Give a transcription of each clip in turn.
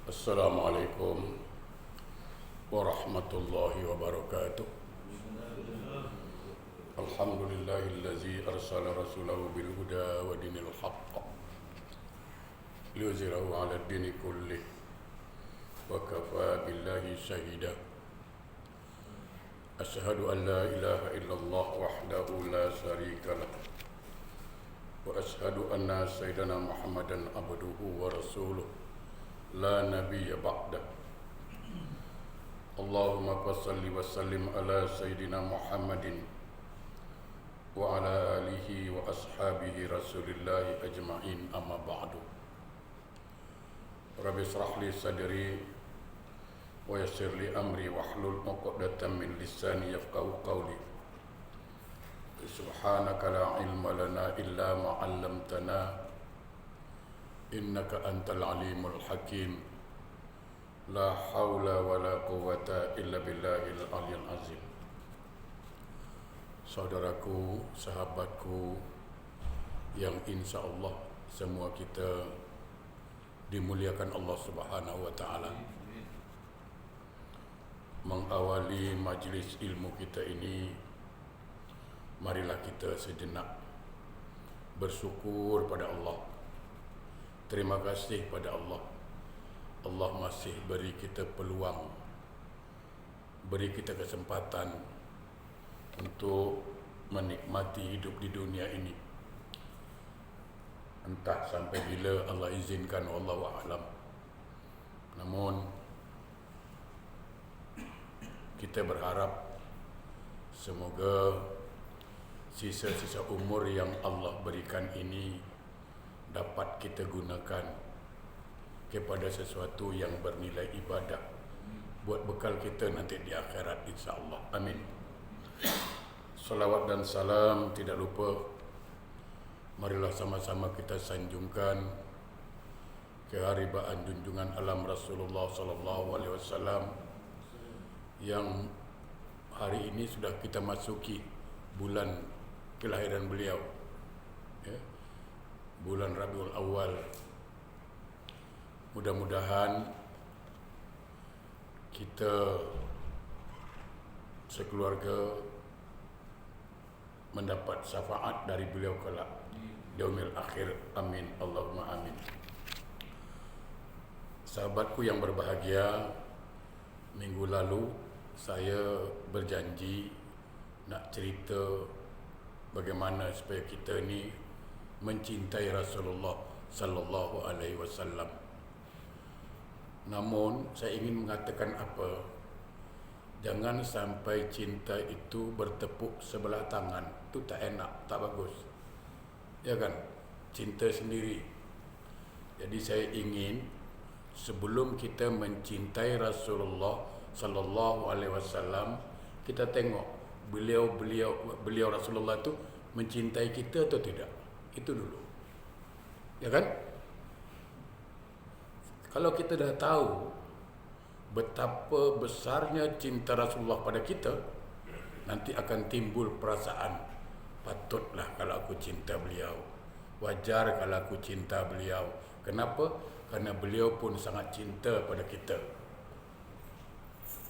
Assalamualaikum warahmatullahi wabarakatuh. Alhamdulillahillazi arsala rasulahu bil huda wa dinil haqq liyuzhirahu 'ala ad-dini kullih wa kafa billahi shahida. Asyhadu an la ilaha illallah wahdahu la syarika lah wa asyhadu anna sayyidana Muhammadan abduhu wa rasuluh la nabiyya ba'dah. Allahumma salli wa sallim ala sayyidina Muhammadin wa ala alihi wa ashabihi rasulillahi ajma'in, amma ba'du. Rabbi israh li sadri wa yassir li amri wahlul 'uqdatam min lisani yafqahu qawli. Subhanaka la ilma lana illa ma 'allamtana innaka antal alimul hakim. La haula wa la quwwata illa billahil aliyil azim. Saudaraku, sahabatku yang insya Allah semua kita dimuliakan Allah Subhanahu wa taala. Mengawali majlis ilmu kita ini, marilah kita sejenak bersyukur pada Allah. Terima kasih pada Allah. Allah masih beri kita peluang, beri kita kesempatan untuk menikmati hidup di dunia ini. Entah sampai bila Allah izinkan, wallahu a'lam. Namun kita berharap semoga sisa-sisa umur yang Allah berikan ini dapat kita gunakan kepada sesuatu yang bernilai ibadah buat bekal kita nanti di akhirat, insya-Allah. Amin. Salawat dan salam tidak lupa marilah sama-sama kita sanjungkan keharibaan junjungan alam Rasulullah sallallahu alaihi wasallam yang hari ini sudah kita masuki bulan kelahiran beliau, ya, bulan Rabiul Awal. Mudah-mudahan kita sekeluarga mendapat syafaat dari beliau kelak yaumil akhir. Amin, Allahumma amin. Sahabatku yang berbahagia, minggu lalu saya berjanji nak cerita bagaimana supaya kita ni mencintai Rasulullah sallallahu alaihi wasallam. Namun saya ingin mengatakan apa? Jangan sampai cinta itu bertepuk sebelah tangan. Itu tak enak, tak bagus. Ya kan? Cinta sendiri. Jadi saya ingin sebelum kita mencintai Rasulullah sallallahu alaihi wasallam, kita tengok beliau Rasulullah itu mencintai kita atau tidak. Itu dulu, ya kan? Kalau kita dah tahu betapa besarnya cinta Rasulullah pada kita, nanti akan timbul perasaan, patutlah kalau aku cinta beliau, wajar kalau aku cinta beliau. Kenapa? Karena beliau pun sangat cinta pada kita.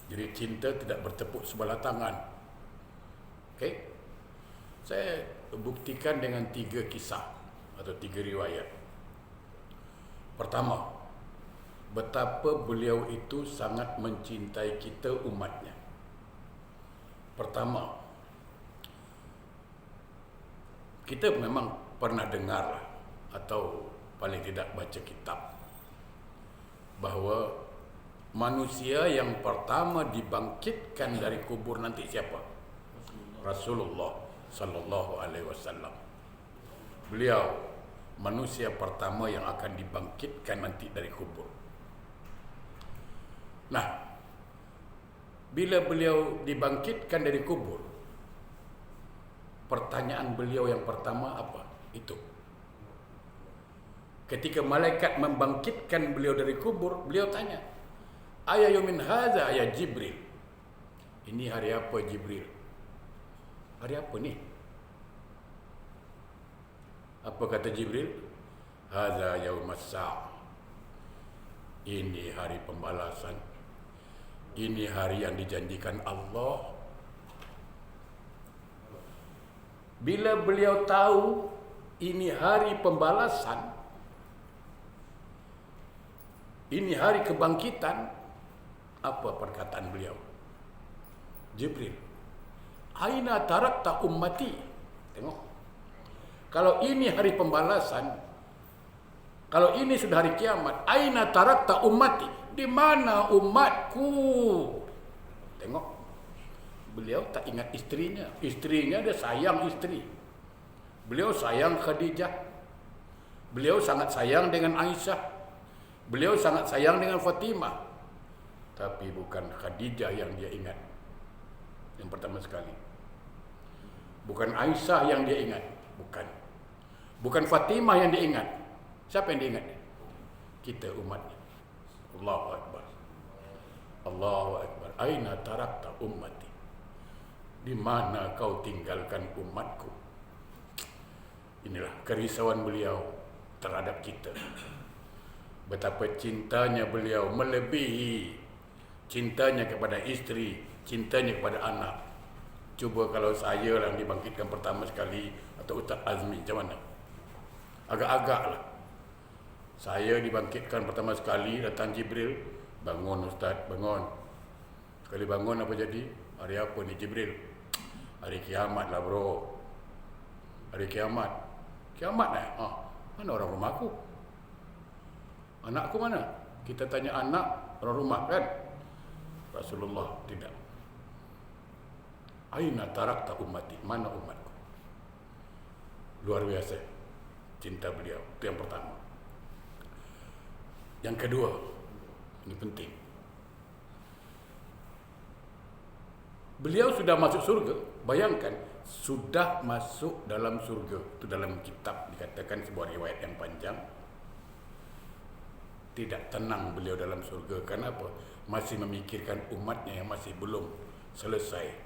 Jadi cinta tidak bertepuk sebelah tangan. Okey? Saya buktikan dengan 3 kisah atau 3 riwayat. Pertama, betapa beliau itu sangat mencintai kita umatnya. Pertama, kita memang pernah dengar atau paling tidak baca kitab bahawa manusia yang pertama dibangkitkan dari kubur nanti siapa? Rasulullah sallallahu alaihi wasallam. Beliau manusia pertama yang akan dibangkitkan nanti dari kubur. Nah, bila beliau dibangkitkan dari kubur, pertanyaan beliau yang pertama apa? Itu. Ketika malaikat membangkitkan beliau dari kubur, beliau tanya, "Aya yaumin hadza ya Jibril?" Ini hari apa Jibril? Hari apa ni? Apa kata Jibril? Hadza yaumas sa'ah. Ini hari pembalasan. Ini hari yang dijanjikan Allah. Bila beliau tahu ini hari pembalasan, ini hari kebangkitan, apa perkataan beliau? Jibril, aina tarakta ummati? Tengok. Kalau ini hari pembalasan, kalau ini sudah hari kiamat, aina tarakta ummati? Di mana umatku? Tengok. Beliau tak ingat istrinya. Istrinya dia sayang istri. Beliau sayang Khadijah. Beliau sangat sayang dengan Aisyah. Beliau sangat sayang dengan Fatimah. Tapi bukan Khadijah yang dia ingat. Yang pertama sekali. Bukan Aisyah yang dia ingat. Bukan. Bukan Fatimah yang dia ingat. Siapa yang dia ingat? Kita umatnya. Allahu Akbar. Allahu Akbar. Aina tarakta ummati? Di mana kau tinggalkan umatku? Inilah kerisauan beliau terhadap kita. Betapa cintanya beliau melebihi cintanya kepada isteri, cintanya kepada anak. Cuba kalau saya lah dibangkitkan pertama sekali, atau Ustaz Azmi, macam mana? Agak-agak lah. Saya dibangkitkan pertama sekali, datang Jibril, bangun Ustaz, bangun. Sekali bangun apa jadi? Hari apa ni Jibril? Hari kiamat lah bro. Hari kiamat. Kiamat lah. Mana orang rumah aku? Anakku mana? Kita tanya anak, orang rumah kan? Rasulullah tidak. Aina tarakta ummati? Mana umatku? Luar biasa cinta beliau. Itu yang pertama. Yang kedua, ini penting. Beliau sudah masuk surga. Bayangkan, sudah masuk dalam surga. Itu dalam kitab dikatakan, sebuah riwayat yang panjang. Tidak tenang beliau dalam surga. Kenapa? Masih memikirkan umatnya yang masih belum selesai.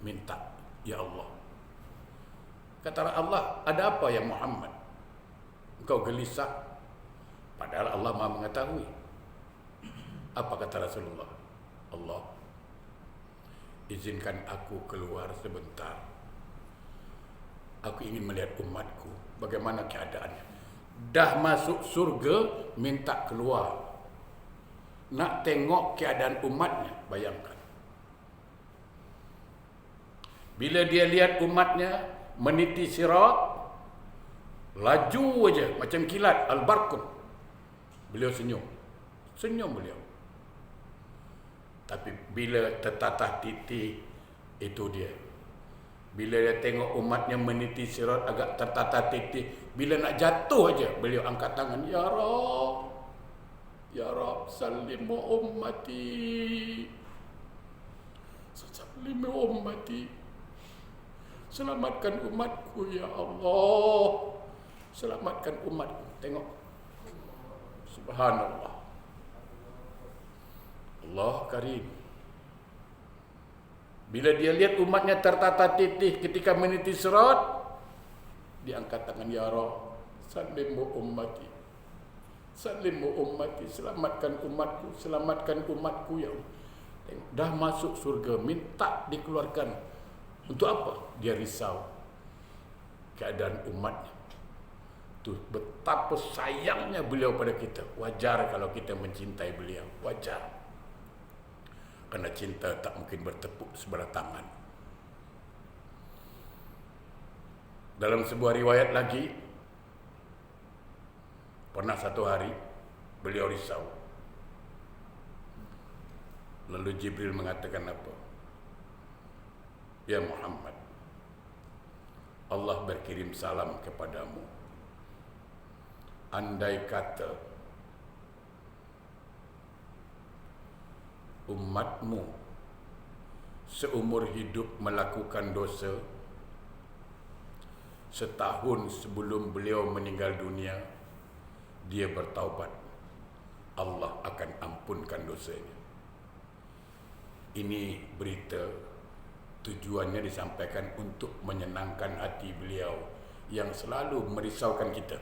Minta, ya Allah. Kata Allah, ada apa ya Muhammad? Engkau gelisah. Padahal Allah Maha mengetahui. Apa kata Rasulullah? Allah, izinkan aku keluar sebentar. Aku ingin melihat umatku, bagaimana keadaannya. Dah masuk surga, minta keluar. Nak tengok keadaan umatnya, bayangkan. Bila dia lihat umatnya meniti sirat, laju aja macam kilat, al-barqun. Beliau senyum. Senyum beliau. Tapi bila tertatah titik, itu dia. Bila dia tengok umatnya meniti sirat agak tertatah titik, bila nak jatuh aja, beliau angkat tangan, ya Rabb, ya Rabb, sallimu ummati, sallimu ummati, selamatkan umatku ya Allah, selamatkan umatku. Tengok, subhanallah, Allah karim. Bila dia lihat umatnya tertata titih ketika meniti sirat, dia angkat tangan, ya Rabb, sallimu ummati, sallimu ummati, selamatkan umatku, selamatkan umatku ya Allah. Dah masuk surga, minta dikeluarkan. Untuk apa? Dia risau keadaan umatnya. Tuh, betapa sayangnya beliau pada kita. Wajar kalau kita mencintai beliau, wajar. Karena cinta tak mungkin bertepuk sebelah tangan. Dalam sebuah riwayat lagi, pernah satu hari beliau risau. Lalu Jibril mengatakan apa? Ya Muhammad, Allah berkirim salam kepadamu. Andai kata umatmu seumur hidup melakukan dosa, setahun sebelum beliau meninggal dunia, dia bertaubat, Allah akan ampunkan dosanya. Ini berita tujuannya disampaikan untuk menyenangkan hati beliau yang selalu merisaukan kita.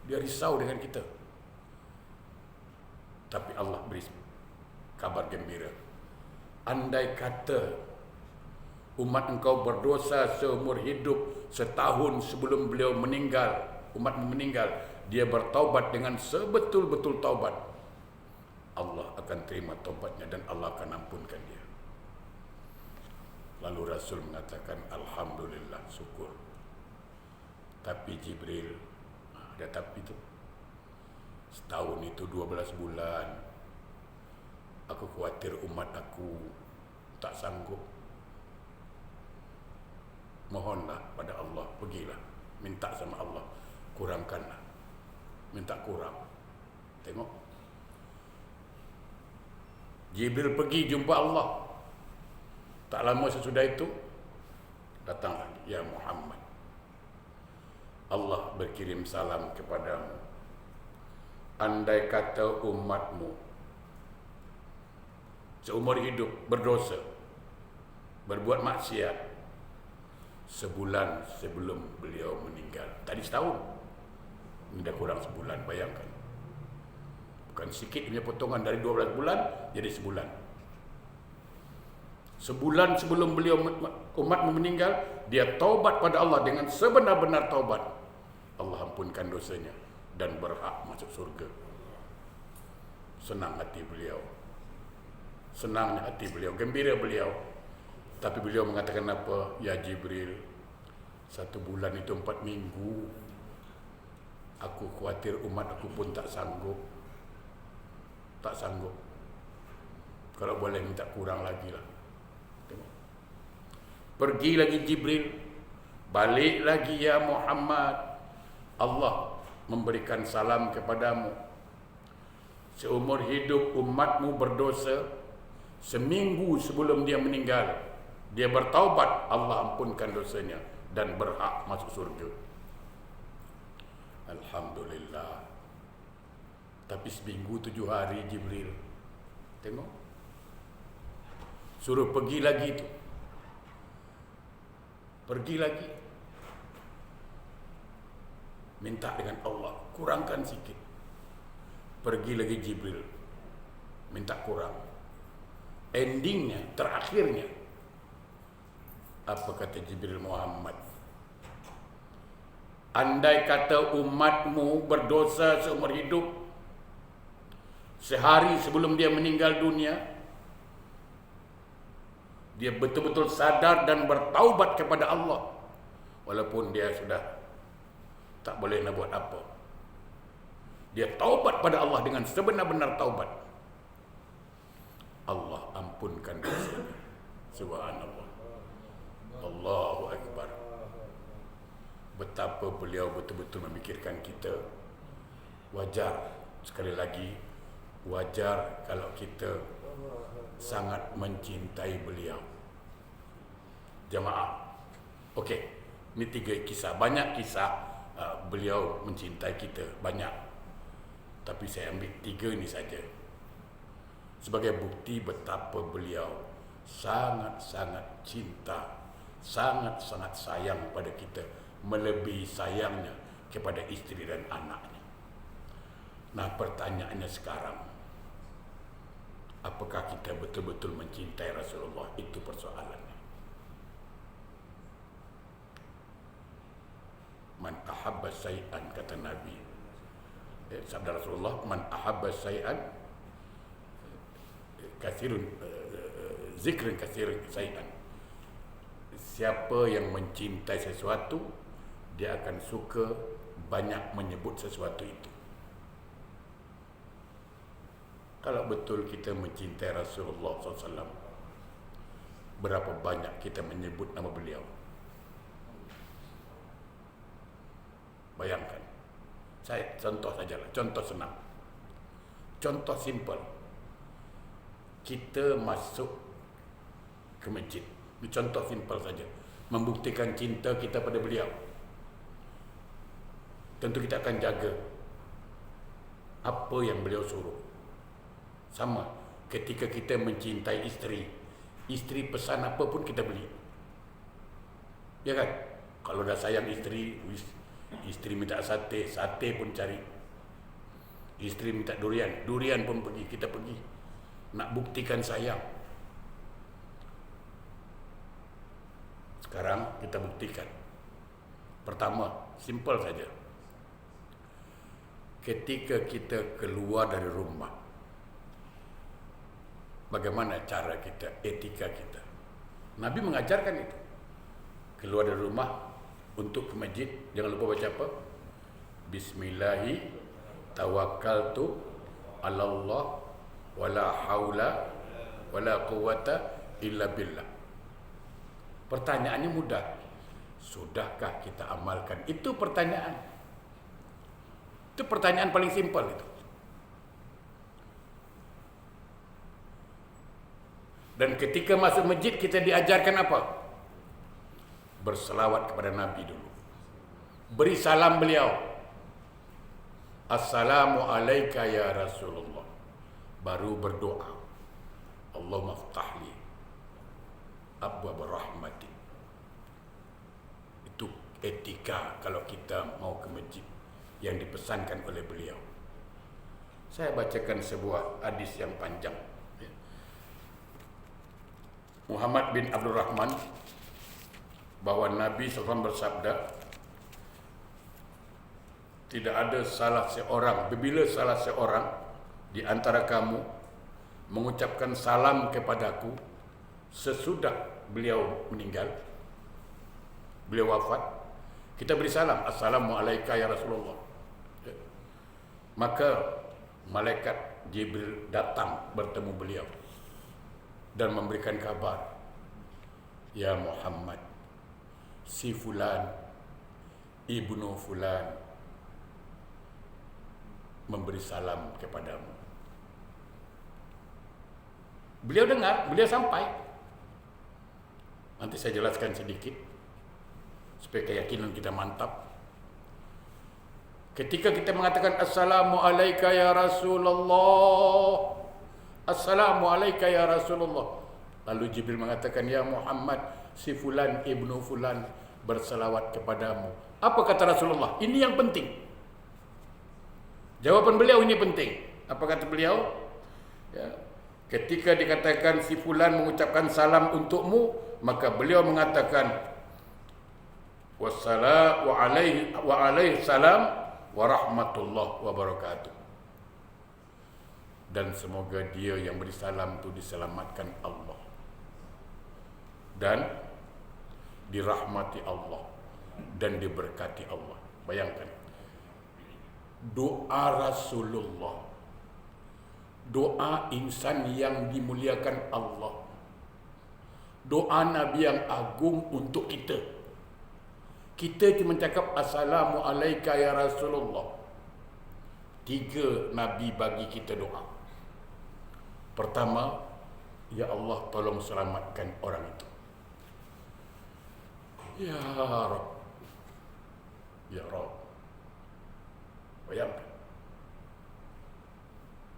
Dia risau dengan kita. Tapi Allah beri kabar gembira. Andai kata umat engkau berdosa seumur hidup, setahun sebelum beliau meninggal, umatmu meninggal, dia bertaubat dengan sebetul-betul taubat, Allah akan terima taubatnya dan Allah akan ampunkan dia. Lalu Rasul mengatakan, Alhamdulillah, syukur. Tapi Jibril, ada tapi tu, setahun itu 12 bulan, aku khawatir umat aku tak sanggup. Mohonlah pada Allah, pergilah, minta sama Allah, kurangkanlah, minta kurang. Tengok, Jibril pergi jumpa Allah. Tak lama sesudah itu datang lagi, ya Muhammad, Allah berkirim salam kepadamu. Andai kata umatmu seumur hidup berdosa, berbuat maksiat, sebulan sebelum beliau meninggal. Tadi setahun, ini dah kurang sebulan, bayangkan. Bukan sikit punya potongan, dari 12 bulan jadi sebulan. Sebulan sebelum beliau umat meninggal, dia taubat pada Allah dengan sebenar-benar taubat. Allah ampunkan dosanya dan berhak masuk surga. Senang hati beliau, senangnya hati beliau, gembira beliau. Tapi beliau mengatakan apa? Ya Jibril, 1 bulan itu 4 minggu. Aku khawatir umat aku pun tak sanggup. Tak sanggup. Kalau boleh minta kurang lagi lah. Pergi lagi Jibril, balik lagi ya Muhammad, Allah memberikan salam kepadamu. Seumur hidup umatmu berdosa, seminggu sebelum dia meninggal, dia bertaubat, Allah ampunkan dosanya dan berhak masuk surga. Alhamdulillah. Tapi seminggu 7 hari Jibril, tengok, suruh pergi lagi tu. Pergi lagi, minta dengan Allah, kurangkan sikit. Pergi lagi Jibril, minta kurang. Endingnya, terakhirnya, apa kata Jibril Muhammad? Andai kata umatmu berdosa seumur hidup, sehari sebelum dia meninggal dunia, dia betul-betul sadar dan bertaubat kepada Allah, walaupun dia sudah tak boleh nak buat apa. Dia taubat pada Allah dengan sebenar-benar taubat, Allah ampunkan dosanya. Subhanallah, Allahu Akbar. Betapa beliau betul-betul memikirkan kita. Wajar, sekali lagi, wajar kalau kita sangat mencintai beliau. Jemaah, okey, ini 3 kisah. Banyak kisah beliau mencintai kita, banyak. Tapi saya ambil 3 ini saja sebagai bukti betapa beliau sangat-sangat cinta, sangat-sangat sayang pada kita, melebihi sayangnya kepada isteri dan anaknya. Nah, pertanyaannya sekarang, apakah kita betul-betul mencintai Rasulullah? Itu persoalannya. Man ahabba syai'an, kata Nabi, sabda Rasulullah, man ahabba syai'an kathirun zikrin kathirun syai'an. Siapa yang mencintai sesuatu, dia akan suka banyak menyebut sesuatu itu. Kalau betul kita mencintai Rasulullah SAW, berapa banyak kita menyebut nama beliau? Bayangkan. Saya contoh sajalah, contoh senang, contoh simple. Kita masuk ke masjid, ini contoh simple saja, membuktikan cinta kita pada beliau. Tentu kita akan jaga apa yang beliau suruh. Sama ketika kita mencintai isteri, isteri pesan apa pun kita beli, ya kan? Kalau dah sayang isteri, Isteri minta sate, sate pun cari. Isteri minta durian, durian pun pergi, kita pergi. Nak buktikan sayang. Sekarang kita buktikan. Pertama, simple saja. Ketika kita keluar dari rumah, bagaimana cara kita, etika kita? Nabi mengajarkan itu. Keluar dari rumah untuk ke masjid, jangan lupa baca apa? Bismillahi tawakkaltu ala Allah wala haula wala quwata illa billah. Pertanyaannya mudah. Sudahkah kita amalkan? Itu pertanyaan. Itu pertanyaan paling simpel itu. Dan ketika masuk masjid kita diajarkan apa? Berselawat kepada Nabi dulu. Beri salam beliau. Assalamu alayka ya Rasulullah. Baru berdoa. Allahumma ftahli abwaab rahmati. Itu etika kalau kita mau ke masjid yang dipesankan oleh beliau. Saya bacakan sebuah hadis yang panjang. Muhammad bin Abdul Rahman bahwa Nabi SAW bersabda, tidak ada salah seorang, bila salah seorang di antara kamu mengucapkan salam kepadaku sesudah beliau meninggal, beliau wafat, kita beri salam, Assalamualaikum ya Rasulullah. Maka malaikat Jibril datang bertemu beliau dan memberikan kabar, ya Muhammad, si fulan ibnu fulan memberi salam kepadamu. Beliau dengar, beliau sampai. Nanti saya jelaskan sedikit supaya keyakinan kita mantap. Ketika kita mengatakan Assalamualaikum ya Rasulullah, Assalamualaikum ya Rasulullah, lalu Jibril mengatakan, ya Muhammad, si fulan ibnu fulan berselawat kepadamu. Apa kata Rasulullah? Ini yang penting. Jawaban beliau ini penting. Apa kata beliau? Ya, ketika dikatakan si fulan mengucapkan salam untukmu, maka beliau mengatakan wassalamu alaihi salam wa rahmatullah wa barakatuh. Dan semoga dia yang beri salam itu diselamatkan Allah dan dirahmati Allah dan diberkati Allah. Bayangkan, doa Rasulullah, doa insan yang dimuliakan Allah, doa Nabi yang agung untuk kita. Kita cuma cakap Assalamualaikum ya Rasulullah. 3 Nabi bagi kita doa. Pertama, ya Allah tolong selamatkan orang itu. Ya Rabb, ya Rabb. Bayangkan.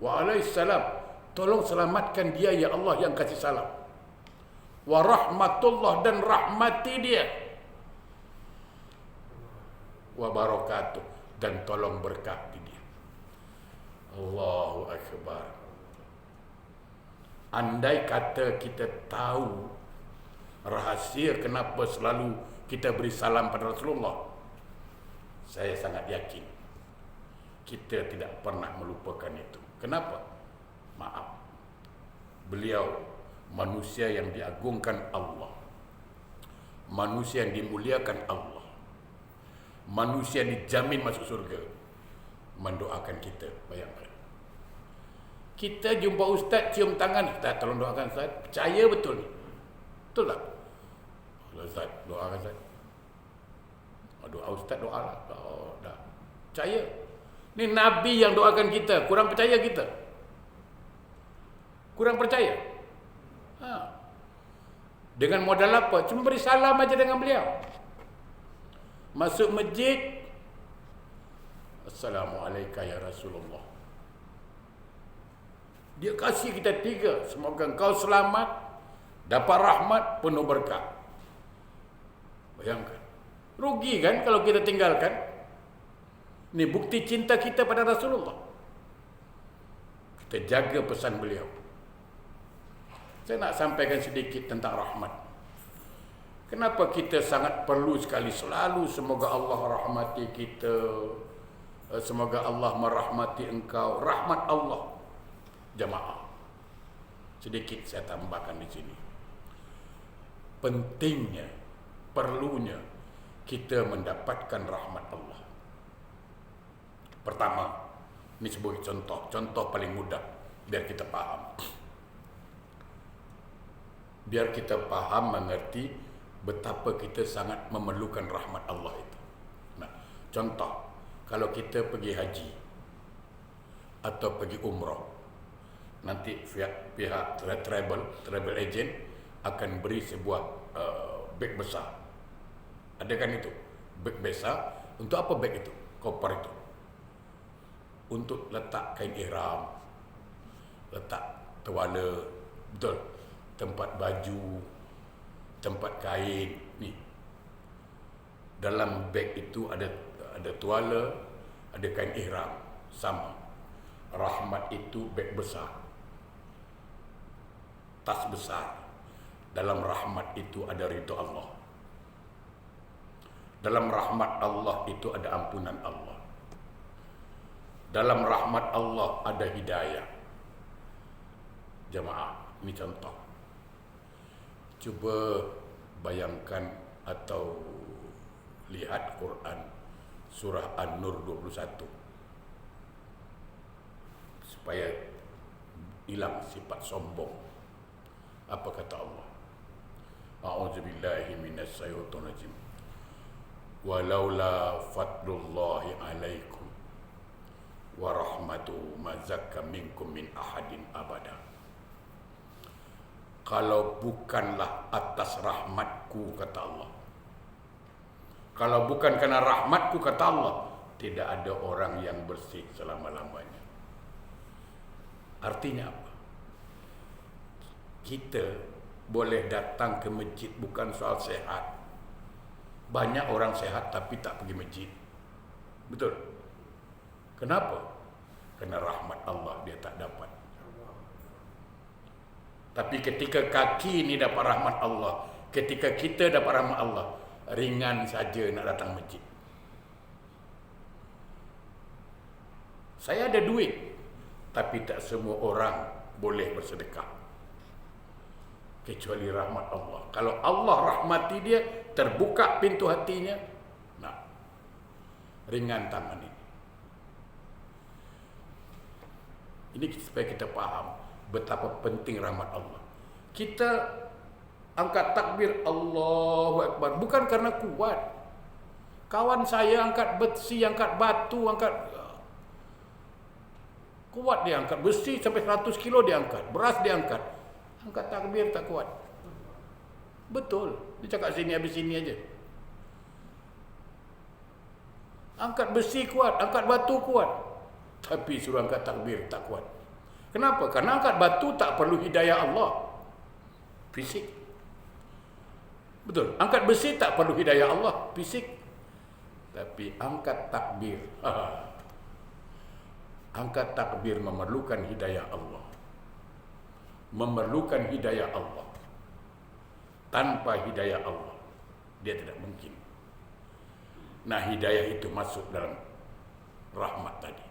Wa alaihi salam, tolong selamatkan dia ya Allah yang kasih salam. Wa rahmatullah, dan rahmati dia. Wa barakatuh, dan tolong berkati dia. Allahu Akbar. Andai kata kita tahu rahasia kenapa selalu kita beri salam pada Rasulullah, saya sangat yakin kita tidak pernah melupakan itu. Kenapa? Maaf, beliau manusia yang diagungkan Allah, manusia yang dimuliakan Allah, manusia yang dijamin masuk surga, mendoakan kita. Bayangkan, kita jumpa ustaz, cium tangan, ustaz tolong doakan ustaz, percaya betul ni, betul tak? Ustaz doakan ustaz, doa ustaz, doa lah. Oh, dah percaya. Ni Nabi yang doakan kita, kurang percaya kita? Kurang percaya? Dengan modal apa? Cuma beri salam aja dengan beliau. Masuk masjid, Assalamualaikum ya Rasulullah. Dia kasih kita 3. Semoga engkau selamat, dapat rahmat, penuh berkah. Bayangkan, rugi kan kalau kita tinggalkan? Ini bukti cinta kita pada Rasulullah. Kita jaga pesan beliau. Saya nak sampaikan sedikit tentang rahmat. Kenapa kita sangat perlu sekali selalu semoga Allah rahmati kita, semoga Allah merahmati engkau. Rahmat Allah, jamaah. Sedikit saya tambahkan di sini. Pentingnya, perlunya kita mendapatkan rahmat Allah. Pertama, ini sebagai contoh paling mudah biar kita faham. Biar kita faham, mengerti betapa kita sangat memerlukan rahmat Allah itu. Nah, contoh, kalau kita pergi haji atau pergi umrah, nanti pihak travel agent akan beri sebuah beg besar. Ada kan itu? Beg besar. Untuk apa beg itu? Koper itu. Untuk letak kain ihram, letak tuala, betul, tempat baju, tempat kain. Ni dalam beg itu ada tuala, ada kain ihram. Sama. Rahmat itu beg besar, tas besar. Dalam rahmat itu ada ridha Allah. Dalam rahmat Allah itu ada ampunan Allah. Dalam rahmat Allah ada hidayah. Jemaah, ini contoh. Cuba bayangkan atau lihat Quran surah An-Nur 21 supaya hilang sifat sombong. Apa kata Allah? A'udzubillahi minasyaitonir rajim. Walaula fadlullahi alaikum wa rahmatuhu ma zakka minkum min ahadin abada. Kalau bukanlah atas rahmatku, kata Allah, kalau bukan karena rahmatku, kata Allah, tidak ada orang yang bersih selama-lamanya. Artinya apa? Kita boleh datang ke masjid bukan soal sehat. Banyak orang sehat tapi tak pergi masjid. Betul? Kenapa? Kerana rahmat Allah dia tak dapat. Tapi ketika kaki ni dapat rahmat Allah, ketika kita dapat rahmat Allah, ringan saja nak datang masjid. Saya ada duit, tapi tak semua orang boleh bersedekah, kecuali rahmat Allah. Kalau Allah rahmati dia, terbuka pintu hatinya, nah, ringan tangan ini. Ini supaya kita faham betapa penting rahmat Allah. Kita angkat takbir Allahu Akbar bukan karena kuat. Kawan saya angkat besi, angkat batu, angkat kuat, dia angkat besi sampai 100 kilo dia angkat, beras dia angkat. Angkat takbir tak kuat. Betul. Dia cakap sini habis sini aja. Angkat besi kuat, angkat batu kuat. Tapi suruh angkat takbir tak kuat. Kenapa? Karena angkat batu tak perlu hidayah Allah. Fisik. Betul. Angkat besi tak perlu hidayah Allah. Fisik. Tapi angkat takbir. Angkat takbir memerlukan hidayah Allah. Memerlukan hidayah Allah. Tanpa hidayah Allah, dia tidak mungkin. Nah, hidayah itu masuk dalam rahmat tadi.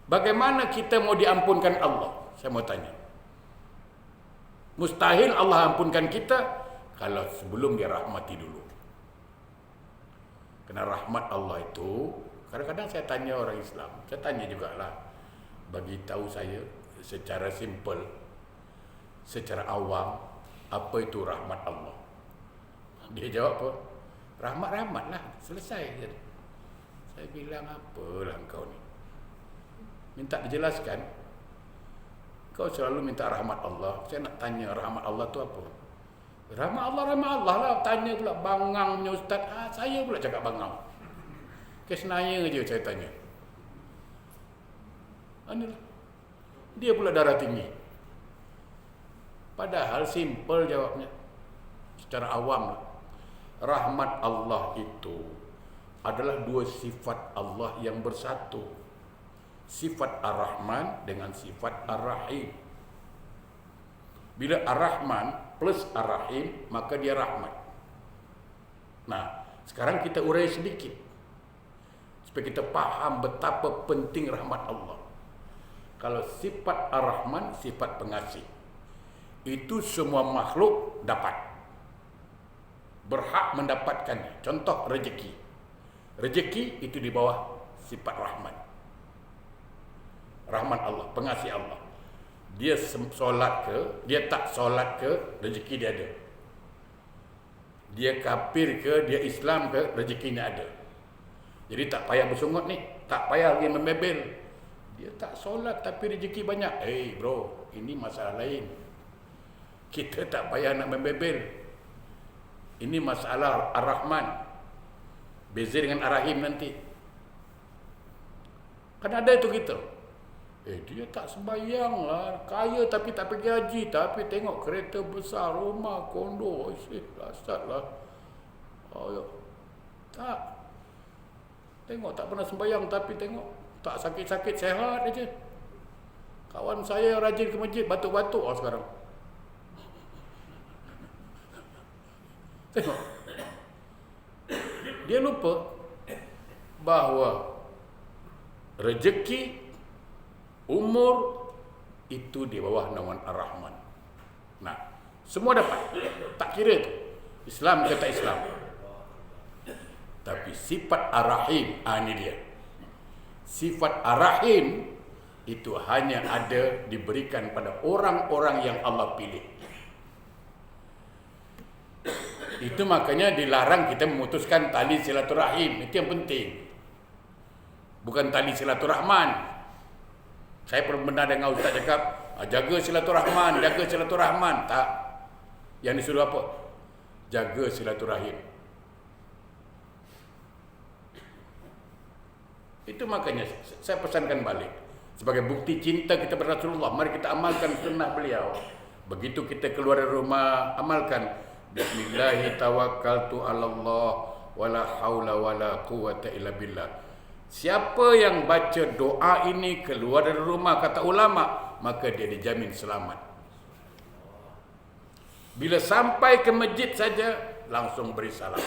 Bagaimana kita mau diampunkan Allah? Saya mau tanya. Mustahil Allah ampunkan kita kalau sebelum dia rahmati dulu. Kerana rahmat Allah itu, kadang-kadang saya tanya orang Islam, saya tanya jugalah, bagi tahu saya secara simple, secara awam, apa itu rahmat Allah? Dia jawab apa? Rahmat-rahmat lah, selesai. Saya bilang, apalah engkau ni? Minta dijelaskan. Kau selalu minta rahmat Allah. Saya nak tanya rahmat Allah tu apa? Rahmat Allah lah. Tanya pula bangang punya ustaz. Saya pula cakap bangang. Kesenaya je saya tanya. Inilah. Dia pula darah tinggi. Padahal simple jawabnya. Secara awam. Rahmat Allah itu adalah dua sifat Allah yang bersatu. Sifat Ar-Rahman dengan sifat Ar-Rahim. Bila Ar-Rahman plus Ar-Rahim, maka dia rahmat. Nah, sekarang kita urai sedikit supaya kita faham betapa penting rahmat Allah. Kalau sifat Ar-Rahman, sifat pengasih, itu semua makhluk dapat, berhak mendapatkannya. Contoh rezeki. Rezeki itu di bawah sifat rahmat. Rahmat Allah, pengasih Allah. Dia solat ke, dia tak solat ke, rezeki dia ada. Dia kafir ke, dia Islam ke, rezekinya ada. Jadi tak payah bersungut ni, tak payah lagi membebel. Dia tak solat tapi rezeki banyak. Bro, ini masalah lain. Kita tak payah nak membebel. Ini masalah Ar-Rahman. Beza dengan Ar-Rahim nanti. Kan ada itu kita. Dia tak sembahyang lah, kaya tapi tak pergi haji, tapi tengok kereta besar, rumah, kondo, lasat lah. Tak. Tengok tak pernah sembahyang tapi tengok tak sakit-sakit, sehat aja. Kawan saya rajin ke masjid, batuk-batuk sekarang. Tengok. Dia lupa bahawa rezeki, umur itu di bawah naungan Ar-Rahman. Nah, semua dapat. Tak kira tu Islam ke tak Islam. Tapi sifat Ar-Rahim, ini dia. Sifat Ar-Rahim itu hanya ada diberikan pada orang-orang yang Allah pilih. Itu makanya dilarang kita memutuskan tali silaturahim. Itu yang penting. Bukan tali silaturahman. Saya pernah dengar ustaz cakap, jaga silaturahman, jaga silaturahman. Tak. Yang disuruh apa? Jaga silaturahim. Itu makanya saya pesankan balik. Sebagai bukti cinta kita kepada Rasulullah, mari kita amalkan sunnah beliau. Begitu kita keluar dari rumah, amalkan. Bismillahi tawakkaltu ala Allah, wala haula wala quwata illa billah. Siapa yang baca doa ini keluar dari rumah, kata ulama, maka dia dijamin selamat. Bila sampai ke masjid saja, langsung beri salam.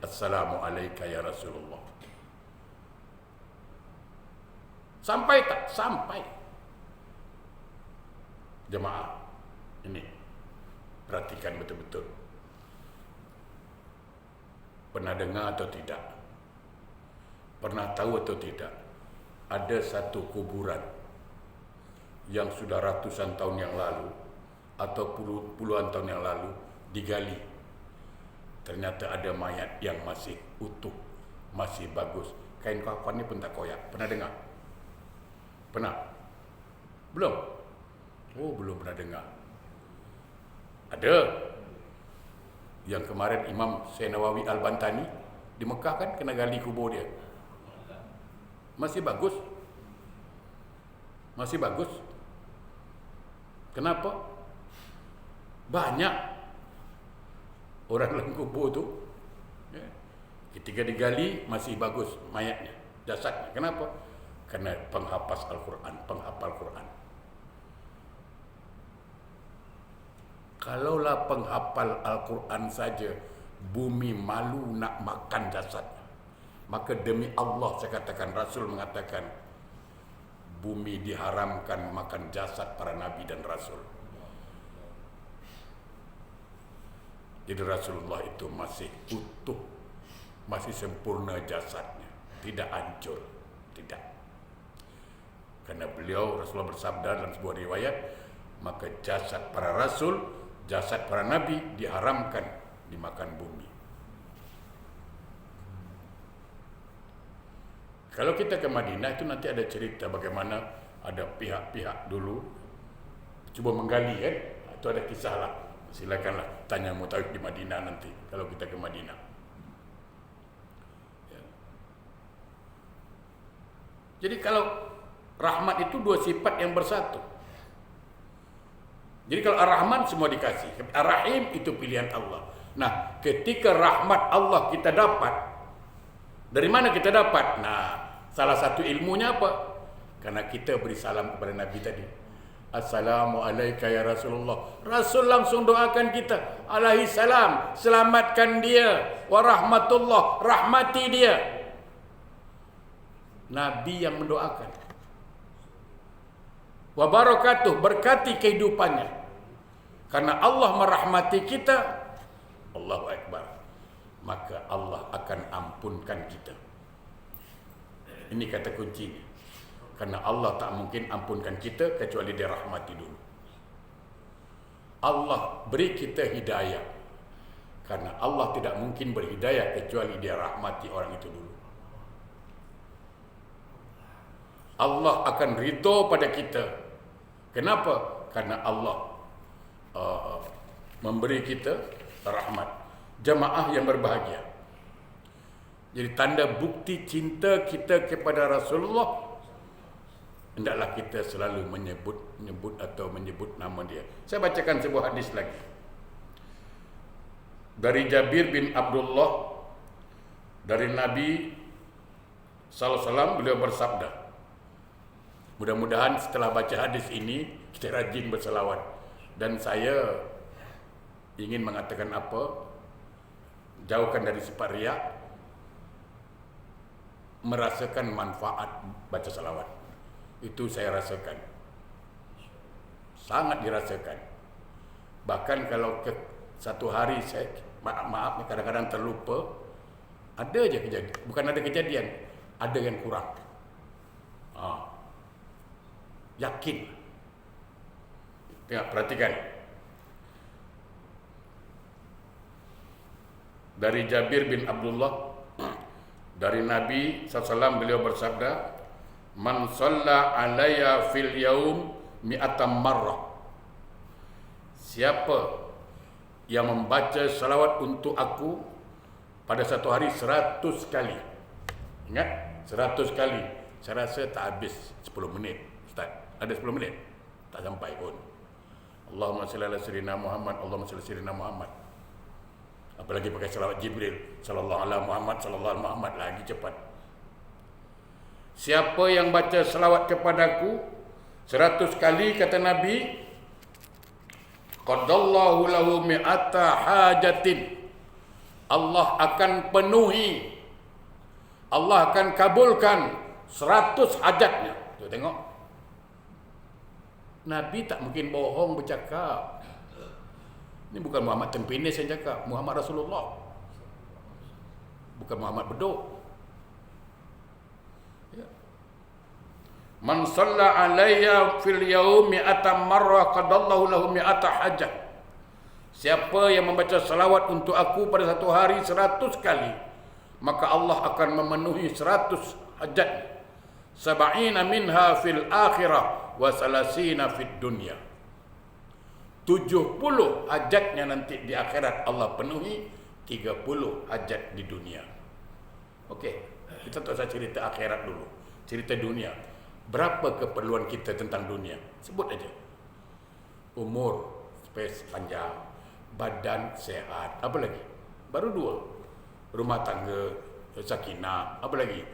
Assalamualaikum ya Rasulullah. Sampai tak? Sampai. Jemaah, ini perhatikan betul-betul. Pernah dengar atau tidak? Pernah tahu atau tidak? Ada satu kuburan yang sudah ratusan tahun yang lalu atau puluhan tahun yang lalu digali. Ternyata ada mayat yang masih utuh, masih bagus. Kain kafannya pun tak koyak. Pernah dengar? Pernah? Belum? Oh, belum pernah dengar. Ada. Yang kemarin Imam Nawawi Al-Bantani di Mekah kan kena gali kubur dia. Masih bagus. Masih bagus. Kenapa? Banyak orang dalam kubur tu, ketika digali masih bagus mayatnya, jasadnya. Kenapa? Kerana penghafaz Al-Quran, penghafal Quran. Kalaulah penghafal Al-Quran saja bumi malu nak makan jasadnya, maka demi Allah saya katakan, Rasul mengatakan bumi diharamkan makan jasad para nabi dan rasul. Jadi Rasulullah itu masih utuh, masih sempurna jasadnya, tidak hancur, tidak. Karena beliau Rasulullah bersabda dalam sebuah riwayat, maka jasad para rasul, jasad para nabi diharamkan dimakan bumi. Kalau kita ke Madinah itu nanti ada cerita bagaimana ada pihak-pihak dulu cuba menggali kan. Itu ada kisah lah. Silakanlah tanya Mutawakkil di Madinah nanti kalau kita ke Madinah. Ya. Jadi kalau rahmat itu dua sifat yang bersatu. Jadi kalau Ar-Rahman semua dikasih, Ar-Rahim itu pilihan Allah. Nah, ketika rahmat Allah kita dapat, Dari mana kita dapat? Nah, salah satu ilmunya apa? Karena kita beri salam kepada Nabi tadi. Assalamualaikum ya Rasulullah. Rasul langsung doakan kita. Alaihi salam, selamatkan dia. Wa rahmatullah, rahmati dia. Nabi yang mendoakan. Wa barakatuh, berkati kehidupannya. Karena Allah merahmati kita, Allahu Akbar, maka Allah akan ampunkan kita. Ini kata kuncinya. Karena Allah tak mungkin ampunkan kita kecuali dia rahmati dulu. Allah beri kita hidayah. Karena Allah tidak mungkin berhidayah kecuali dia rahmati orang itu dulu. Allah akan ridho pada kita. Kenapa? Karena Allah memberi kita rahmat. Jamaah yang berbahagia. Jadi tanda bukti cinta kita kepada Rasulullah, hendaklah kita selalu menyebut nama dia. Saya bacakan sebuah hadis lagi. Dari Jabir bin Abdullah, dari Nabi SAW, beliau bersabda. Mudah-mudahan setelah baca hadis ini kita rajin berselawat. Dan saya ingin mengatakan apa? Jauhkan dari sifat riak, merasakan manfaat baca selawat. Itu saya rasakan, sangat dirasakan. Bahkan kalau satu hari saya maaf kadang-kadang terlupa, ada aja kejadian, bukan ada kejadian, ada yang kurang. Yakin. Tengok, perhatikan. Dari Jabir bin Abdullah, dari Nabi SAW, beliau bersabda, Man shalla alayya fil yaum mi'atam marrah. Siapa yang membaca salawat untuk aku pada satu hari 100 kali. Ingat, 100 kali. Saya rasa tak habis 10 menit. Ustaz, ada 10 menit? Tak sampai pun. Allahumma salli ala sayyidina Muhammad, Allahumma salli ala sayyidina Muhammad. Apalagi pakai salawat Jibril, sallallahu alaihi Muhammad, sallallahu alaihi Muhammad, lagi cepat. Siapa yang baca selawat kepadaku 100 kali, kata Nabi, qadallahu lahu mi'ata hajatin. Allah akan penuhi, Allah akan kabulkan 100 hajatnya. Tuh tengok. Nabi tak mungkin bohong bercakap. Ini bukan Muhammad Tempinis yang cakap, Muhammad Rasulullah. Bukan Muhammad Bedok. Ya. Man shalla alayya fil yaumi mi'ata marrah qadallahu lahu mi'ata hajah. Siapa yang membaca salawat untuk aku pada satu hari 100 kali, maka Allah akan memenuhi 100 hajat. Sab'ina minha fil akhirah wa salasina fid dunya. 70 hajatnya nanti di akhirat Allah penuhi, 30 hajat di dunia. Okey, kita tak usah cerita akhirat dulu, cerita dunia. Berapa keperluan kita tentang dunia? Sebut aja. Umur, space panjang, badan sehat, apa lagi? Baru 2. Rumah tangga, sakinah, apa lagi?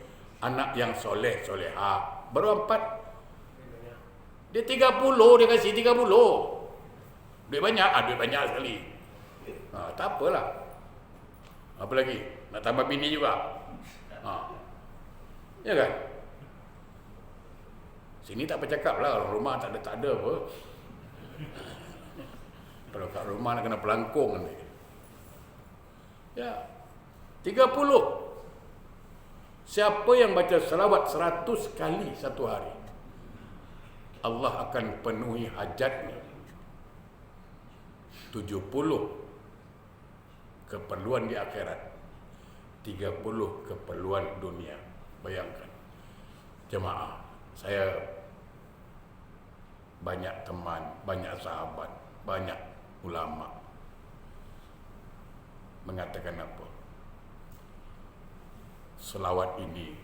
Anak yang soleh, soleha, baru 4. Dia 30, dia kasih 30. Duit banyak, duit banyak sekali. Tak apalah. Apa lagi? Nak tambah bini juga. Ya kan? Sini tak bercakap lah, orang rumah tak ada apa. Kalau kat rumah nak kena pelangkung nanti. Ya. 30. Siapa yang baca selawat 100 kali satu hari, Allah akan penuhi hajatnya. 70 keperluan di akhirat, 30 keperluan dunia. Bayangkan. Jemaah, saya banyak teman, banyak sahabat, banyak ulama mengatakan apa? Selawat ini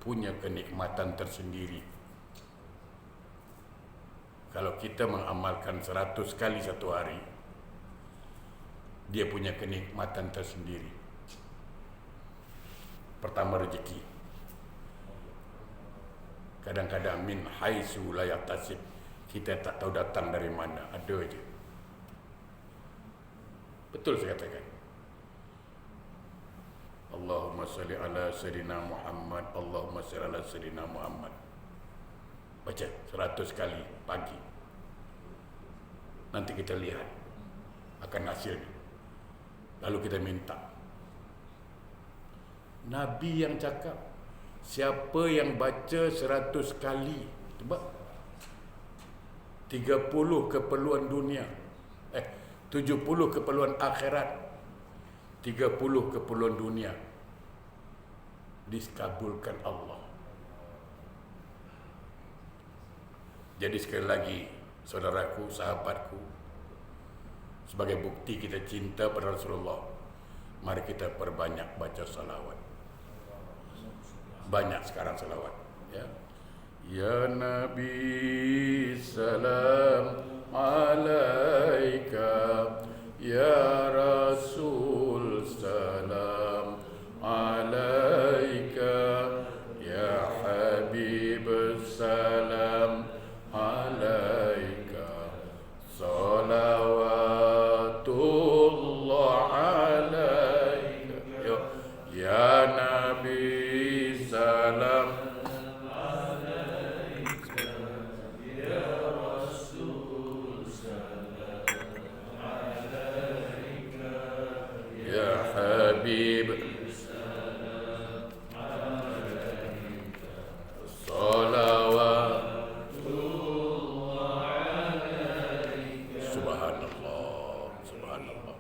punya kenikmatan tersendiri. Kalau kita mengamalkan 100 kali satu hari, dia punya kenikmatan tersendiri. Pertama rezeki. Kadang-kadang min haitsu la yahtasib, kita tak tahu datang dari mana, ada aja. Betul saya katakan. Allahumma salli ala sayyidina Muhammad, Allahumma salli ala sayyidina Muhammad. Baca 100 kali pagi. Nanti kita lihat akan hasilnya. Lalu kita minta. Nabi yang cakap, siapa yang baca 100 kali, coba 30 keperluan dunia, 70 keperluan akhirat, 30 keperluan dunia dikabulkan Allah. Jadi sekali lagi, saudaraku, sahabatku, sebagai bukti kita cinta pada Rasulullah, mari kita perbanyak baca salawat. Banyak sekarang salawat, ya. Ya Nabi salam alaika, ya Rasul salam alaika, ya Habib salam alaika, salawatullah alaika, ya Nabi salam alaika, ya Rasul salam alaika, ya Habib salam alaika, salawatullah alaika. Subhanallah, subhanallah.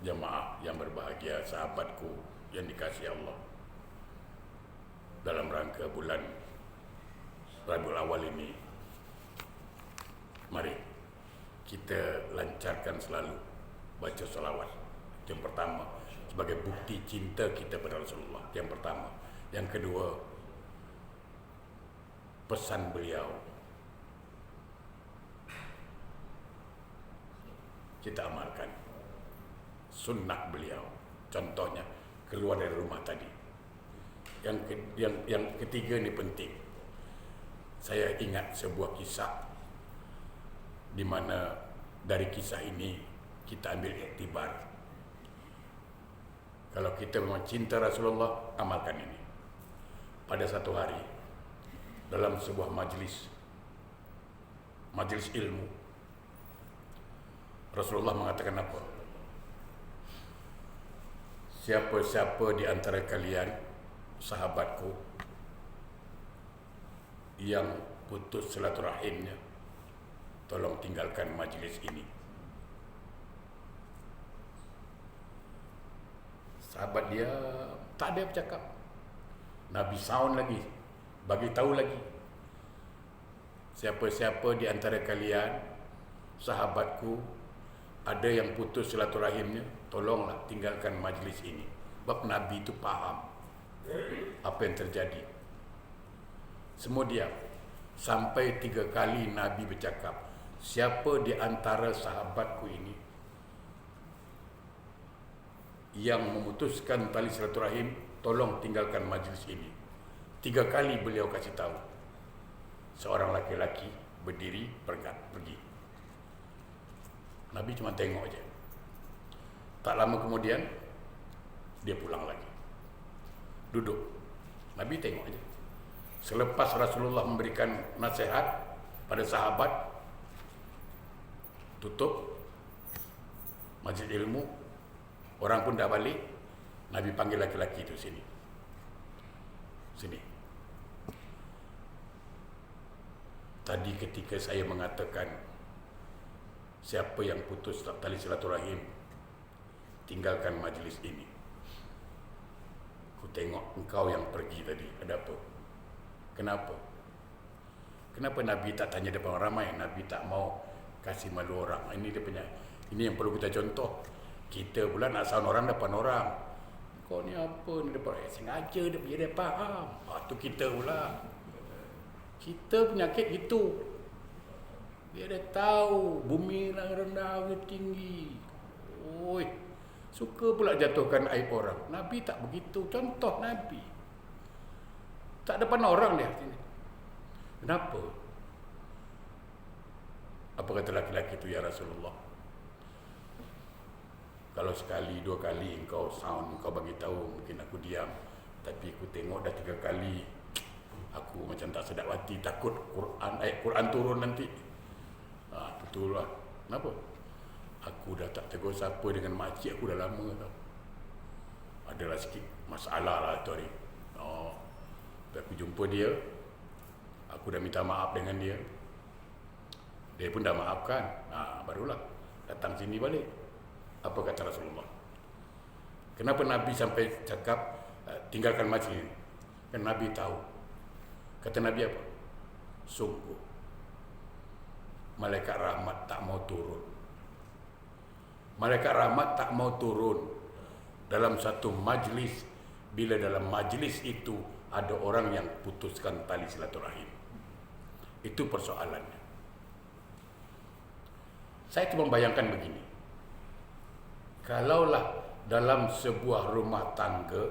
Jemaah yang berbahagia, sahabatku yang dikasihi Allah, dalam rangka bulan Rabiul Awal ini, mari kita lancarkan selalu baca salawat. Yang pertama, sebagai bukti cinta kita pada Rasulullah. Yang pertama. Yang kedua, pesan beliau kita amalkan. Sunnah beliau, contohnya keluar dari rumah tadi. Yang ketiga ini penting. Saya ingat sebuah kisah di mana dari kisah ini kita ambil iktibar. Kalau kita memang cinta Rasulullah, amalkan ini. Pada satu hari, dalam sebuah majlis ilmu, Rasulullah mengatakan apa? Siapa-siapa di antara kalian, sahabatku, yang putus silaturahimnya, tolong tinggalkan majlis ini. Sahabat dia tak ada bercakap. Nabi sound lagi, bagi tahu lagi. Siapa-siapa di antara kalian, sahabatku, ada yang putus silaturahimnya, tolonglah tinggalkan majlis ini. Sebab Nabi itu paham apa yang terjadi. Semua diam. Sampai 3 kali Nabi bercakap, siapa di antara sahabatku ini yang memutuskan tali silaturahim, tolong tinggalkan majlis ini. 3 kali beliau kasih tahu. Seorang laki-laki berdiri, pergi. Nabi cuma tengok aja. Tak lama kemudian dia pulang lagi. Duduk. Nabi tengok aja. Selepas Rasulullah memberikan nasihat pada sahabat, tutup majlis ilmu, orang pun dah balik, Nabi panggil laki-laki itu sini. Tadi ketika saya mengatakan siapa yang putus tali silaturahim, tinggalkan majlis ini. Ku tengok engkau yang pergi tadi, ada apa? Kenapa? Kenapa Nabi tak tanya depan orang ramai? Nabi tak mau kasih malu orang. Ini dia punya. Ini yang perlu kita contoh. Kita pula nak sound orang depan orang. Kau ni apa ni depan? Sengaja dia faham. Tu kita pula. Kita penyakit gitu. Dia dah tahu bumi rendah ke tinggi. Oi, Suka pula jatuhkan aib orang. Nabi tak begitu. Contoh Nabi. Tak depan orang dia. Kenapa? Apa kata laki-laki itu, ya Rasulullah? Kalau sekali, 2 kali engkau sound, engkau bagi tahu, mungkin aku diam. Tapi aku tengok dah 3 kali, aku macam tak sedap hati, takut Quran turun nanti. Betul lah. Kenapa? Aku dah tak tegur siapa dengan makcik aku dah lama tau. Adalah sikit masalah lah tu hari. Aku jumpa dia, aku dah minta maaf dengan dia. Dia pun dah maafkan. Barulah datang sini balik. Apa kata Rasulullah? Kenapa Nabi sampai cakap tinggalkan majlis ini? Kan Nabi tahu. Kata Nabi apa? Sungguh malaikat rahmat tak mau turun. Malaikat rahmat tak mau turun dalam satu majlis bila dalam majlis itu ada orang yang putuskan tali silaturahim. Itu persoalannya. Saya cuma bayangkan begini. Kalaulah dalam sebuah rumah tangga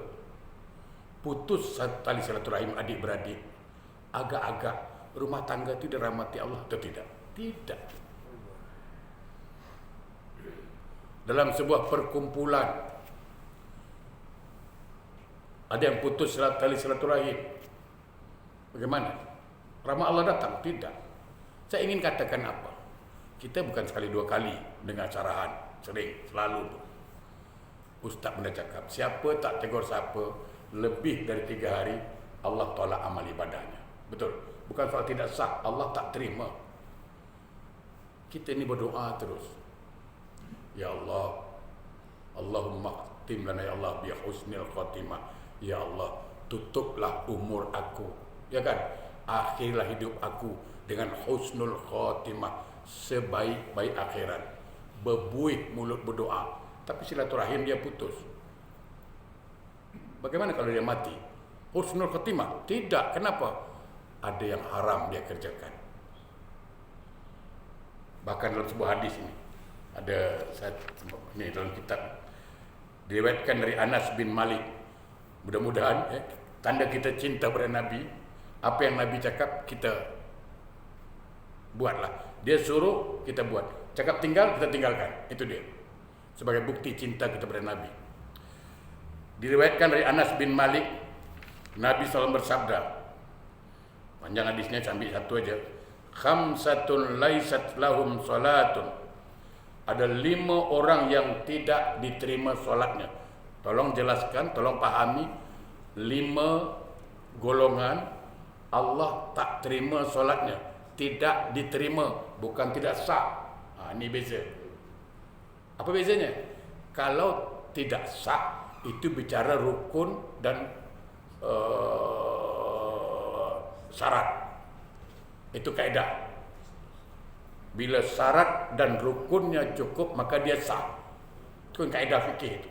putus tali silaturahim adik-beradik, agak-agak rumah tangga itu dirahmati Allah atau tidak? Tidak. Dalam sebuah perkumpulan ada yang putus tali silaturahim, bagaimana? Rahmat Allah datang? Tidak. Saya ingin katakan apa? Kita bukan sekali 2 kali dengar carahan, sering, selalu. Ustaz pernah cakap, siapa tak tegur siapa lebih dari 3 hari, Allah tolak amal ibadahnya. Betul? Bukan soal tidak sah, Allah tak terima. Kita ni berdoa terus. Ya Allah, Allahumma khtim lana ya Allah bi husnil khatimah. Ya Allah, tutuplah umur aku. Ya kan? Akhirlah hidup aku dengan husnul khatimah, sebaik-baik akhirat. Berbuih mulut berdoa, tapi silaturahim dia putus. Bagaimana kalau dia mati? Husnul khatimah? Tidak. Kenapa? Ada yang haram dia kerjakan. Bahkan dalam sebuah hadis ini ada ini dalam kitab diriwayatkan dari Anas bin Malik. Mudah-mudahan tanda kita cinta pada Nabi, apa yang Nabi cakap kita buatlah. Dia suruh kita buat. Cakap tinggal kita tinggalkan. Itu dia. Sebagai bukti cinta kita pada Nabi. Diriwayatkan dari Anas bin Malik, Nabi SAW bersabda, panjang hadisnya sambil satu aja. Khamsatun laisat lahum salatun. Ada 5 orang yang tidak diterima solatnya. Tolong jelaskan, tolong pahami. 5 golongan Allah tak terima solatnya. Tidak diterima, bukan tidak sah. Ini beza. Apa bezanya? Kalau tidak sah, itu bicara rukun dan syarat. Itu kaedah. Bila syarat dan rukunnya cukup, maka dia sah. Itu kaedah fikih itu.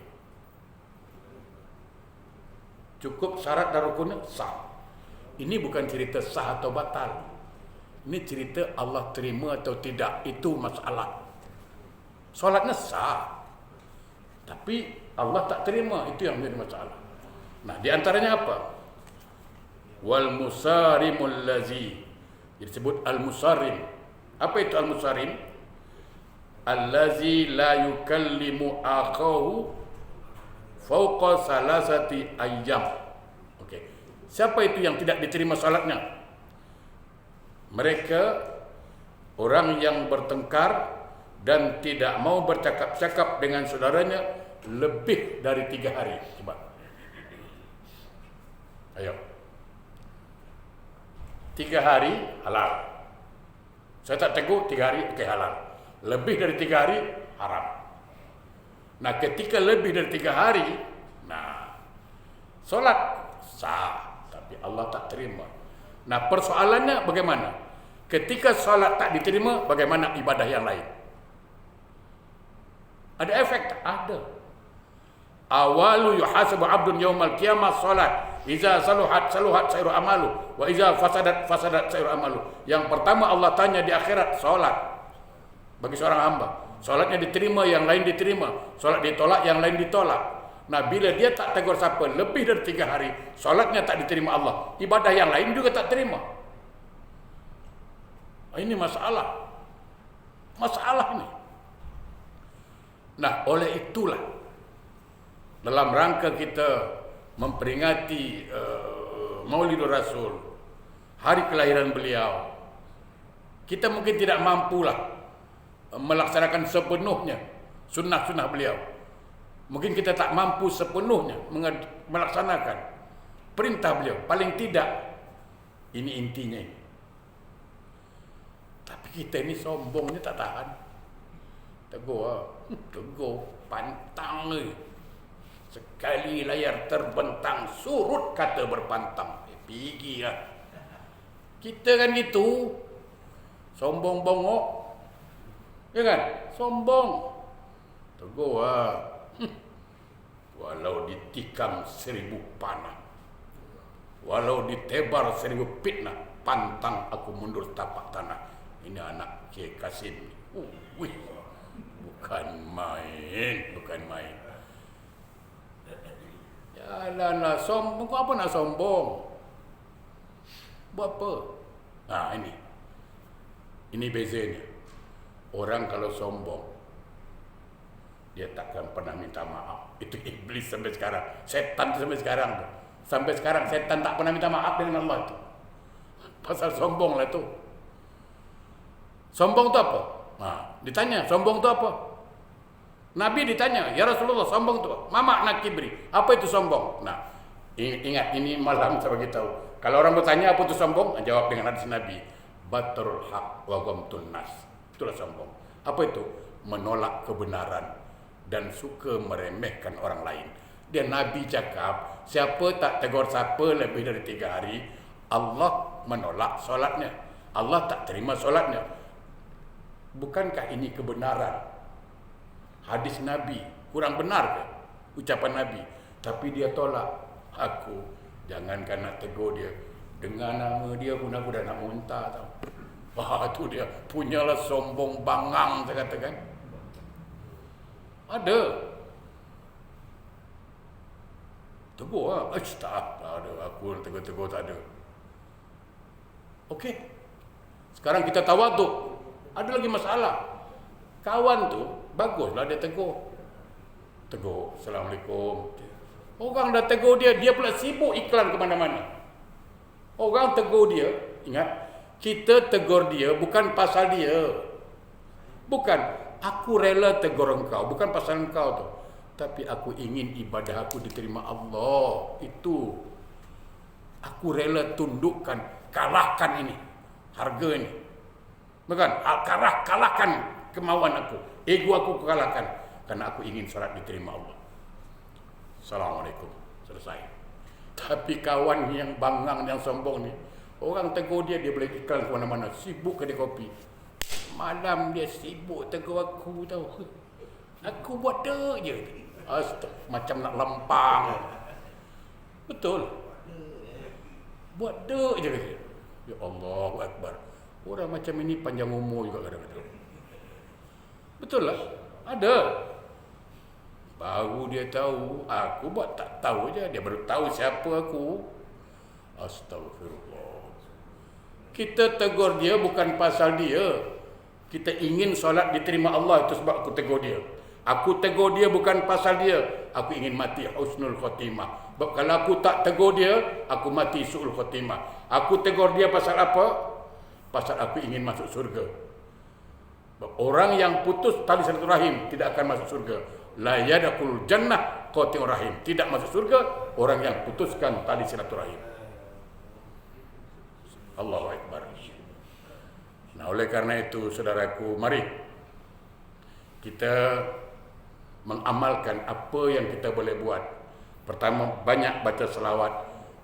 Cukup syarat dan rukunnya sah. Ini bukan cerita sah atau batal. Ini cerita Allah terima atau tidak. Itu masalah. Solatnya sah, tapi Allah tak terima. Itu yang menjadi masalah. Nah, di antaranya apa? Wal musarimul lazi. Disebut al-musarim. Apa itu al-musarim? Allazi la yukallimu akhahu fauqa salasati ayyam. Okey. Siapa itu yang tidak diterima salatnya? Mereka orang yang bertengkar dan tidak mau bercakap-cakap dengan saudaranya lebih dari 3 hari. Coba. Ayo. 3 hari halal. Saya tak tegur 3 hari halal. Lebih dari 3 hari haram. Nah, ketika lebih dari 3 hari, solat sah, tapi Allah tak terima. Nah, persoalannya bagaimana? Ketika solat tak diterima, bagaimana ibadah yang lain? Ada efek tak? Ada. Awalu yuhasabu abdun yaumal qiyamah solat. Iza saluhat sairu amalu, wa iza fasadat sairu amalu. Yang pertama Allah tanya di akhirat solat bagi seorang hamba. Solatnya diterima, yang lain diterima. Solat ditolak, yang lain ditolak. Nah, bila dia tak tegur siapa lebih dari 3 hari, solatnya tak diterima Allah. Ibadah yang lain juga tak terima. Ini masalah. Masalah ini. Nah, oleh itulah dalam rangka kita memperingati Maulidur Rasul, hari kelahiran beliau, kita mungkin tidak mampulah melaksanakan sepenuhnya sunnah-sunnah beliau. Mungkin kita tak mampu sepenuhnya melaksanakan perintah beliau. Paling tidak, ini intinya ini. Tapi kita ini sombongnya tak tahan. Tegur, pantang ni. Sekali layar terbentang, surut kata berpantang. Pergi lah. Kita kan gitu. Sombong bongok. Ya kan? Sombong. Tegur lah. Walau ditikam 1000 panah, walau ditebar 1000 fitnah, pantang aku mundur tapak tanah. Ini anak Kiai Kasim. Wih, bukan main, bukan main. Yalah, sombong. Kau apa nak sombong? Buat apa? Nah, ini bezanya. Orang kalau sombong, dia takkan pernah minta maaf. Itu iblis sampai sekarang. Setan sampai sekarang. Sampai sekarang setan tak pernah minta maaf dengan Allah itu. Pasal sombong lah itu. Sombong itu apa? Nah, ditanya, sombong itu apa? Nabi ditanya, ya Rasulullah, sombong itu apa? Ma makna kibri. Apa itu sombong? Nah, ingat, ini malam saya beritahu. Kalau orang bertanya apa itu sombong, jawab dengan hadis Nabi. Batrul haq wa ghamtun nas. Itulah sombong. Apa itu? Menolak kebenaran dan suka meremehkan orang lain. Dia Nabi cakap, siapa tak tegur siapa lebih dari 3 hari, Allah menolak solatnya. Allah tak terima solatnya. Bukankah ini kebenaran? Hadis Nabi kurang benar ke ucapan Nabi? Tapi dia tolak. Aku jangankan nak tegur dia, dengan nama dia pun aku dah nak muntah tau. Wah, tu dia punyalah sombong bangang, saya katakan. Ada. Tegur lah. Tak ada. Aku tegur-tegur tak ada. Okey. Sekarang kita tawaduk. Ada lagi masalah. Kawan tu, baguslah dia tegur. Tegur. Assalamualaikum. Orang dah tegur dia, dia pula sibuk iklan ke mana-mana. Orang tegur dia, ingat, kita tegur dia bukan pasal dia. Bukan. Aku rela tegur engkau, bukan pasal engkau tu. Tapi aku ingin ibadah aku diterima Allah. Itu. Aku rela tundukkan, kalahkan ini. Harga ini. Bukan? Kalahkan kemauan aku. Ego aku kalahkan. Karena aku ingin solat diterima Allah. Assalamualaikum. Selesai. Tapi kawan yang bangang, yang sombong ni, orang tegur dia, dia boleh iklan ke mana-mana. Sibuk kedai kopi. Malam dia sibuk tegur aku tahu. Aku buat dia je. Macam nak lempang. Betul. Buat dia je. Ya Allahu Akbar. Orang macam ini panjang umur juga kadang-kadang. Betul lah. Ada. Baru dia tahu. Aku buat tak tahu je. Dia baru tahu siapa aku. Astagfirullah. Kita tegur dia bukan pasal dia. Kita ingin solat diterima Allah, itu sebab aku tegur dia. Aku tegur dia bukan pasal dia. Aku ingin mati husnul khotimah. Sebab kalau aku tak tegur dia, aku mati su'ul khotimah. Aku tegur dia pasal apa? Pasal aku ingin masuk surga. Sebab orang yang putus tali silaturahim tidak akan masuk surga. La yadkhulul jannah qati'ur rahim. Tidak masuk surga orang yang putuskan tali silaturahim. Allahu Akbar. Nah, oleh karena itu, saudaraku, mari kita mengamalkan apa yang kita boleh buat. Pertama, banyak baca selawat.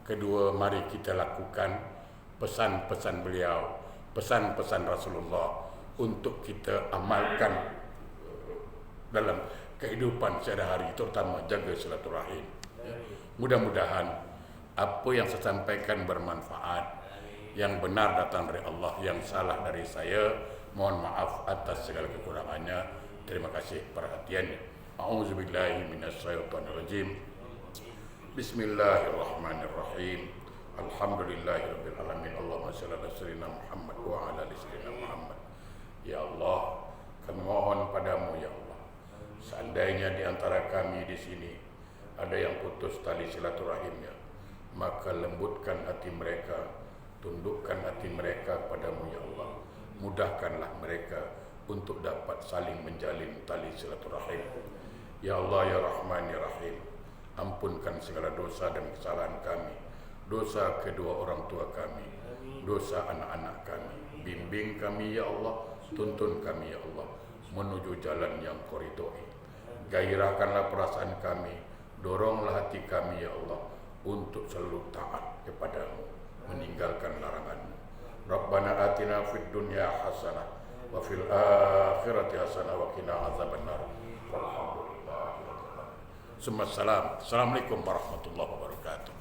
Kedua, mari kita lakukan pesan-pesan beliau, pesan-pesan Rasulullah untuk kita amalkan dalam kehidupan sehari-hari, terutama jaga silaturahim. Mudah-mudahan apa yang saya sampaikan bermanfaat. Yang benar datang dari Allah, yang salah dari saya. Mohon maaf atas segala kekurangannya. Terima kasih perhatiannya. A'udzubillahi minasyaitonirrajim. Bismillahirrahmanirrahim. Alhamdulillahirabbil alamin. Allahumma shalli ala sayyidina Muhammad wa ala ali sayyidina Muhammad. Ya Allah, kami mohon padamu ya Allah. Seandainya di antara kami di sini ada yang putus tali silaturahimnya, maka lembutkan hati mereka, tundukkan hati mereka padamu ya Allah. Mudahkanlah mereka untuk dapat saling menjalin tali silaturahim. Ya Allah ya Rahman ya Rahim, ampunkan segala dosa dan kesalahan kami, dosa kedua orang tua kami, dosa anak-anak kami. Bimbing kami ya Allah, tuntun kami ya Allah menuju jalan yang Kau ridhoi. Gairahkanlah perasaan kami, doronglah hati kami ya Allah untuk selalu taat kepadamu, meninggalkan laranganmu. Rabbana atina fid dunya hasanah wa fil akhirati hasanah wa qina azabannar. Alhamdulillah. Assalamualaikum warahmatullahi wabarakatuh.